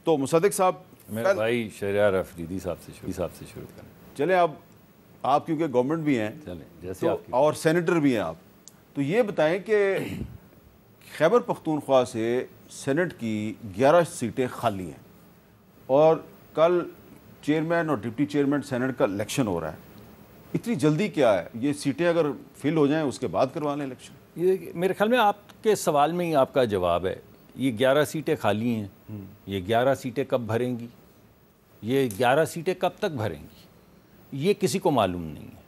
तो मुसद्दिक साहब, मेरा भाई शहरयार अफरीदी साहब से शुरू करें। चले, अब आप क्योंकि गवर्नमेंट भी हैं, चलें जैसे तो आपकी, और सेनेटर भी हैं आप, तो ये बताएं कि खैबर पख्तूनख्वा से सेनेट की 11 सीटें खाली हैं और कल चेयरमैन और डिप्टी चेयरमैन सेनेट का इलेक्शन हो रहा है। इतनी जल्दी क्या है? ये सीटें अगर फिल हो जाएं उसके बाद करवा लें इलेक्शन। ये मेरे ख्याल में आपके सवाल में ही आपका जवाब है। ये 11 सीटें खाली हैं, ये 11 सीटें कब भरेंगी, ये 11 सीटें कब तक भरेंगी, ये किसी को मालूम नहीं है।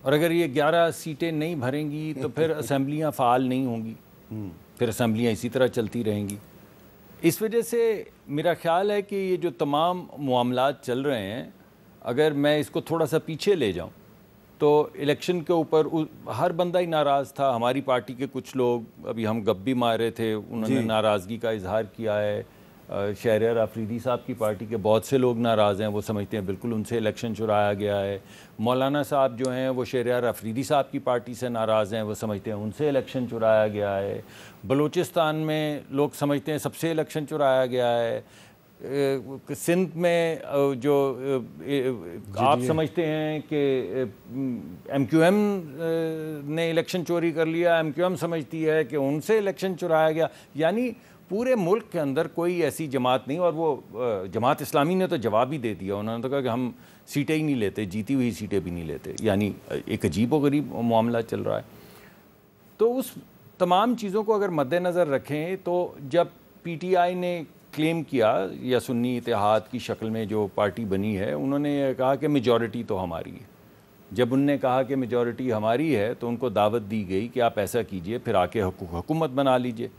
और अगर ये 11 सीटें नहीं भरेंगी तो फिर असम्बलियाँ फ़ाल नहीं होंगी, फिर असम्बलियाँ इसी तरह चलती रहेंगी। इस वजह से मेरा ख्याल है कि ये जो तमाम मामलात चल रहे हैं, अगर मैं इसको थोड़ा सा पीछे ले जाऊं तो इलेक्शन के ऊपर हर बंदा ही नाराज़ था। हमारी पार्टी के कुछ लोग, अभी हम गप्पी मारे थे, उन्होंने नाराज़गी का इजहार किया है। शहरयार अफरीदी साहब की पार्टी के बहुत से लोग नाराज़ हैं, वो समझते हैं बिल्कुल उनसे इलेक्शन चुराया गया है। मौलाना साहब जो हैं वो शहरयार अफरीदी साहब की पार्टी से नाराज़ हैं, वो समझते हैं उनसे इलेक्शन चुराया गया है। बलूचिस्तान में लोग समझते हैं सबसे इलेक्शन चुराया गया है। सिंध में जो आप समझते हैं कि MQM ने इलेक्शन चोरी कर लिया, MQM समझती है कि उनसे इलेक्शन चुराया गया। यानी पूरे मुल्क के अंदर कोई ऐसी जमात नहीं। और वो जमात इस्लामी ने तो जवाब ही दे दिया, उन्होंने तो कहा कि हम सीटें ही नहीं लेते, जीती हुई सीटें भी नहीं लेते। यानी एक अजीब व गरीब मामला चल रहा है। तो उस तमाम चीज़ों को अगर मद्देनज़र रखें तो जब PTI ने क्लेम किया या सुन्नी इत्तेहाद की शक्ल में जो पार्टी बनी है, उन्होंने कहा कि मेजॉरिटी तो हमारी है। जब उनने कहा कि मेजॉरिटी हमारी है तो उनको दावत दी गई कि आप ऐसा कीजिए, फिर आके हुकूमत बना लीजिए।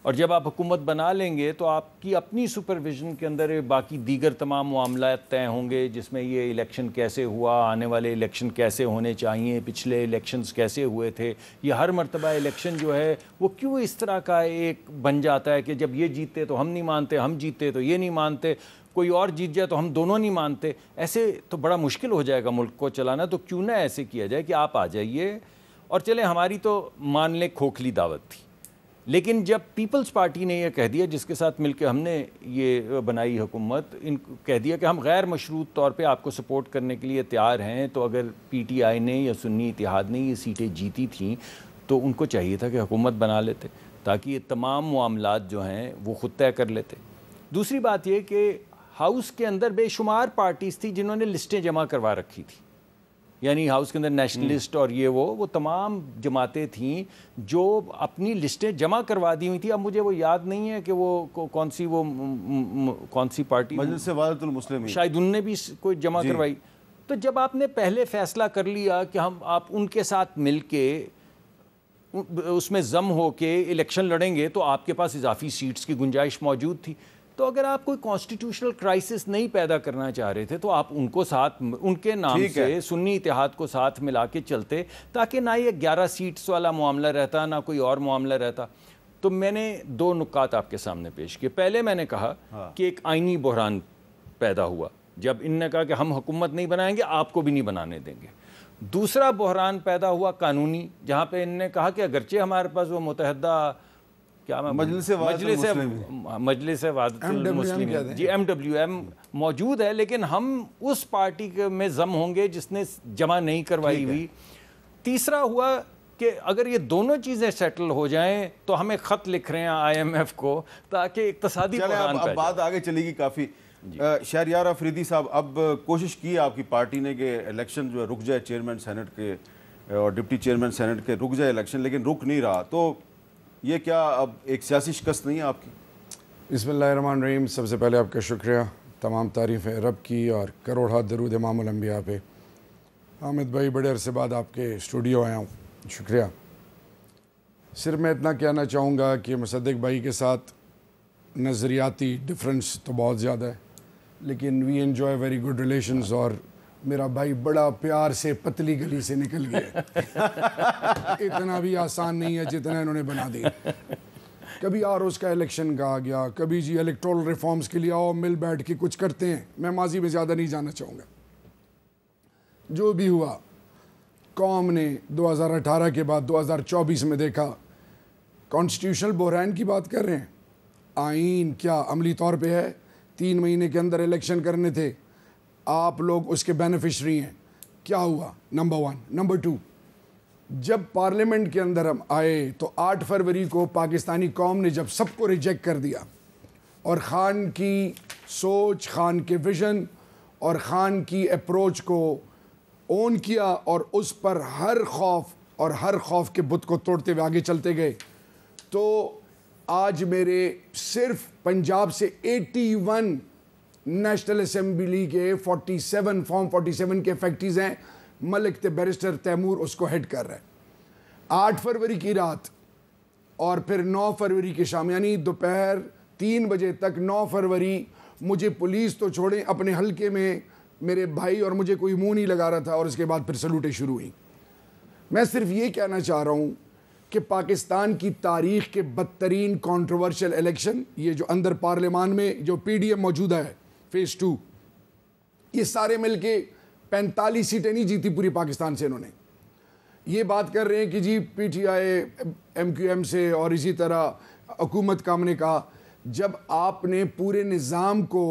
और जब आप हुकूमत बना लेंगे तो आपकी अपनी सुपरविजन के अंदर बाकी दीगर तमाम मामला तय होंगे, जिसमें ये इलेक्शन कैसे हुआ, आने वाले इलेक्शन कैसे होने चाहिए, पिछले इलेक्शंस कैसे हुए थे, ये हर मरतबा इलेक्शन जो है वो क्यों इस तरह का एक बन जाता है कि जब ये जीतते तो हम नहीं मानते, हम जीतते तो ये नहीं मानते, कोई और जीत जाए तो हम दोनों नहीं मानते। ऐसे तो बड़ा मुश्किल हो जाएगा मुल्क को चलाना। तो क्यों ना ऐसे किया जाए कि आप आ जाइए और चले, हमारी तो मान ले खोखली दावत थी, लेकिन जब पीपल्स पार्टी ने यह कह दिया, जिसके साथ मिलकर हमने ये बनाई हुकूमत, इन कह दिया कि हम गैर मशरूत तौर पे आपको सपोर्ट करने के लिए तैयार हैं, तो अगर PTI ने या सुन्नी इत्तेहाद ने ये सीटें जीती थीं तो उनको चाहिए था कि हुकूमत बना लेते, ताकि ये तमाम मामलात जो हैं वो ख़ुद तय कर लेते। दूसरी बात ये कि हाउस के अंदर बेशुमार पार्टीज़ थी जिन्होंने लिस्टें जमा करवा रखी थी। यानी हाउस के अंदर नेशनलिस्ट और ये वो तमाम जमातें थीं जो अपनी लिस्टें जमा करवा दी हुई थी। अब मुझे वो याद नहीं है कि वो कौन सी पार्टी, मजलिस वाहिदुल मुस्लिमीन, शायद उनने भी कोई जमा करवाई। तो जब आपने पहले फैसला कर लिया कि आप उनके साथ मिलके उसमें जम हो के इलेक्शन लड़ेंगे तो आपके पास इजाफी सीट्स की गुंजाइश मौजूद थी। तो अगर आप कोई कॉन्स्टिट्यूशनल क्राइसिस नहीं पैदा करना चाह रहे थे तो आप उनको साथ, उनके नाम से सुन्नी इत्तेहाद को साथ मिला के चलते, ताकि ना ये 11 सीट्स वाला मामला रहता, ना कोई और मामला रहता। तो मैंने 2 नुकात आपके सामने पेश किए। पहले मैंने कहा कि एक आईनी बहरान पैदा हुआ जब इनने कहा कि हम हुकूमत नहीं बनाएंगे, आपको भी नहीं बनाने देंगे। दूसरा बहरान पैदा हुआ कानूनी, जहाँ पे इनने कहा कि अगरचे हमारे पास वो मुतहदा मजलिस वाहिदुल मुस्लिमीन जी MWM मौजूद है, लेकिन हम उस पार्टी में जम होंगे जिसने जमा नहीं करवाई हुई। तीसरा हुआ कि अगर ये दोनों चीज़ें सेटल हो जाएं तो हमें ख़त लिख रहे हैं IMF को, ताकि इक़्तिसादी बहरान अब बात आगे चलेगी काफ़ी। शहरयार अफरीदी साहब, अब कोशिश की आपकी पार्टी ने कि इलेक्शन जो है रुक जाए, चेयरमैन सेनेट के और डिप्टी चेयरमैन सेनेट के रुक जाए इलेक्शन, लेकिन रुक नहीं रहा। तो ये क्या अब एक सियासी शिकस्त नहीं है आपकी? बिस्मिल्लाहिर्रहमानिर्रहीम। सबसे पहले आपका शुक्रिया, तमाम तारीफ़ें रब की और करोड़ दरूद इमामुल अंबिया पे। हामिद भाई, बड़े अरसे बाद आपके स्टूडियो आया हूँ, शुक्रिया। सिर्फ मैं इतना कहना चाहूँगा कि मुसद्दिक भाई के साथ नज़रियाती डिफरेंस तो बहुत ज़्यादा है, लेकिन we enjoy very good relations. और मेरा भाई बड़ा प्यार से पतली गली से निकल गया। इतना भी आसान नहीं है जितना इन्होंने बना दिया। कभी ROs का इलेक्शन का आ गया, कभी जी इलेक्टोरल रिफॉर्म्स के लिए आओ मिल बैठ के कुछ करते हैं। मैं माजी में ज़्यादा नहीं जाना चाहूँगा। जो भी हुआ, कौम ने 2018 के बाद 2024 में देखा, कॉन्स्टिट्यूशनल बहरान की बात कर रहे हैं, आइन क्या अमली तौर पे है? 3 महीने के अंदर इलेक्शन करने थे, आप लोग उसके बेनिफिशरी हैं। क्या हुआ? नंबर 1। नंबर 2, जब पार्लियामेंट के अंदर हम आए तो 8 फरवरी को पाकिस्तानी कौम ने जब सबको रिजेक्ट कर दिया और ख़ान की सोच, ख़ान के विज़न और ख़ान की अप्रोच को ओन किया और उस पर हर खौफ के बुत को तोड़ते हुए आगे चलते गए, तो आज मेरे सिर्फ पंजाब से 81 नेशनल असेंबली के 47 फॉर्म 47 के फैक्ट्रीज़ हैं। मलिक बैरिस्टर तैमूर उसको हेड कर रहा है। 8 फरवरी की रात और फिर 9 फरवरी की शाम, यानी दोपहर 3 बजे तक 9 फरवरी मुझे पुलिस तो छोड़े, अपने हलके में मेरे भाई और मुझे कोई मुंह नहीं लगा रहा था, और उसके बाद फिर सलूटें शुरू हुई। मैं सिर्फ ये कहना चाह रहा हूँ कि पाकिस्तान की तारीख़ के बदतरीन कंट्रोवर्शियल इलेक्शन, ये जो अंदर पार्लियामान में जो पीडीएम मौजूदा है फेज़ 2, ये सारे मिलके 45 सीटें नहीं जीती पूरी पाकिस्तान से। इन्होंने ये बात कर रहे हैं कि जी पीटीआई एमक्यूएम से और इसी तरह हुकूमत का। हमने कहा जब आपने पूरे निज़ाम को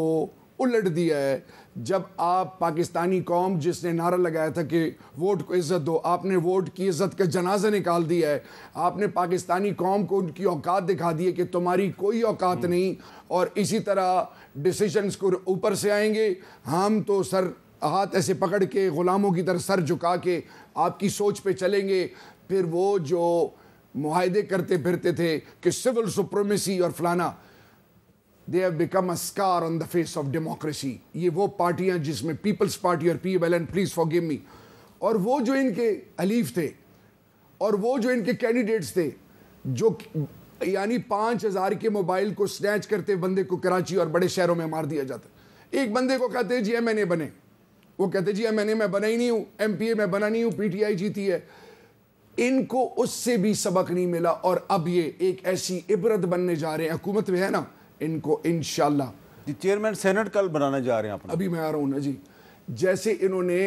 उलट दिया है, जब आप पाकिस्तानी कौम जिसने नारा लगाया था कि वोट को इज़्ज़त दो, आपने वोट की इज़्ज़त का जनाजा निकाल दिया है। आपने पाकिस्तानी कौम को उनकी औकात दिखा दी है कि तुम्हारी कोई औकात नहीं, और इसी तरह डिसीजंस को ऊपर से आएंगे। हम तो सर हाथ ऐसे पकड़ के ग़ुलामों की तरह सर झुका के आपकी सोच पे चलेंगे। फिर वो जो मुआहदे करते फिरते थे कि सिविल सुप्रीमेसी और फलाना, they have become a scar on the face of democracy. ये वो पार्टियां जिसमें पीपल्स पार्टी और PMLN, प्लीज़ फॉरगिव मी, और वो जो इनके अलीफ थे और वो जो इनके कैंडिडेट्स थे, जो यानी 5000 के मोबाइल को स्नैच करते बंदे को कराची और बड़े शहरों में मार दिया जाता। एक बंदे को कहते हैं जी MNA बने, वो कहते जी MNA मैं बना ही नहीं हूँ, MPA मैं बना नहीं हूँ, PTI जीती है। इनको उससे भी सबक नहीं मिला, और अब ये एक ऐसी इबरत बनने जा रहे हैं। हुकूमत में है ना, इनको इंशाल्लाह जी चेयरमैन सेनेट कल बनाने जा रहे हैं अपना। अभी मैं आ रहा हूँ ना जी। जैसे इन्होंने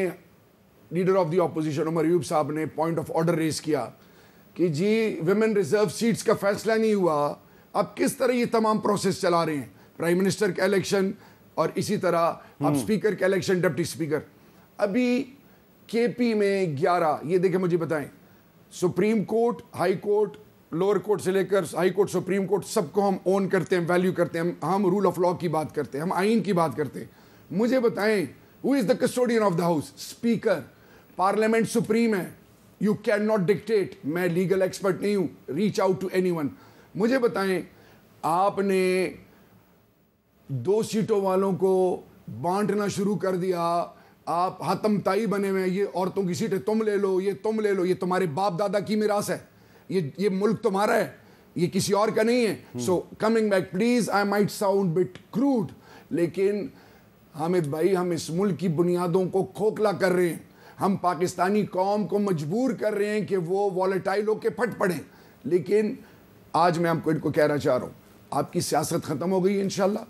leader of the opposition Omar Ayub साहब ने पॉइंट ऑफ ऑर्डर रेज किया कि जी विमेन रिजर्व सीट्स का फैसला नहीं हुआ, अब किस तरह ये तमाम प्रोसेस चला रहे हैं, प्राइम मिनिस्टर का इलेक्शन और इसी तरह अब स्पीकर का इलेक्शन, डिप्टी स्पीकर। अभी KP में 11, ये देखें मुझे बताएं, supreme court, high court, lower court से लेकर हाई कोर्ट, सुप्रीम कोर्ट, सबको हम ओन करते हैं, वैल्यू करते हैं। हम रूल ऑफ लॉ की बात करते हैं, हम आइन की बात करते हैं। मुझे बताएं, who is the custodian of the house? Speaker. Parliament supreme है, यू कैन नॉट डिक्टेट। मैं लीगल एक्सपर्ट नहीं हूं, रीच आउट टू एनीवन। मुझे बताएं, आपने 2 सीटों वालों को बांटना शुरू कर दिया, आप हतमताई बने हुए हैं, ये औरतों की सीटें तुम ले लो, ये तुम ले लो, ये तुम्हारे बाप दादा की मिरास है, ये मुल्क तुम्हारा है, ये किसी और का नहीं है। So coming back, please, I might sound bit crude, लेकिन हामिद भाई, हम इस मुल्क की बुनियादों को खोखला कर रहे हैं। हम पाकिस्तानी कौम को मजबूर कर रहे हैं कि वो वॉलेटाइल होकर फट पड़े। लेकिन आज मैं आपको इनको कहना चाह रहा हूँ, आपकी सियासत ख़त्म हो गई इंशाल्लाह।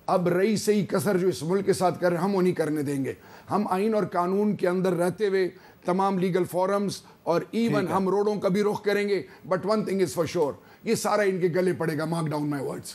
अब रही सही कसर जो इस मुल्क के साथ कर रहे हैं, हम वो नहीं करने देंगे। हम आइन और कानून के अंदर रहते हुए तमाम लीगल फोरम्स और इवन हम रोडों का भी रुख करेंगे। But one thing is for sure, ये सारा इनके गले पड़ेगा। Mark down my words.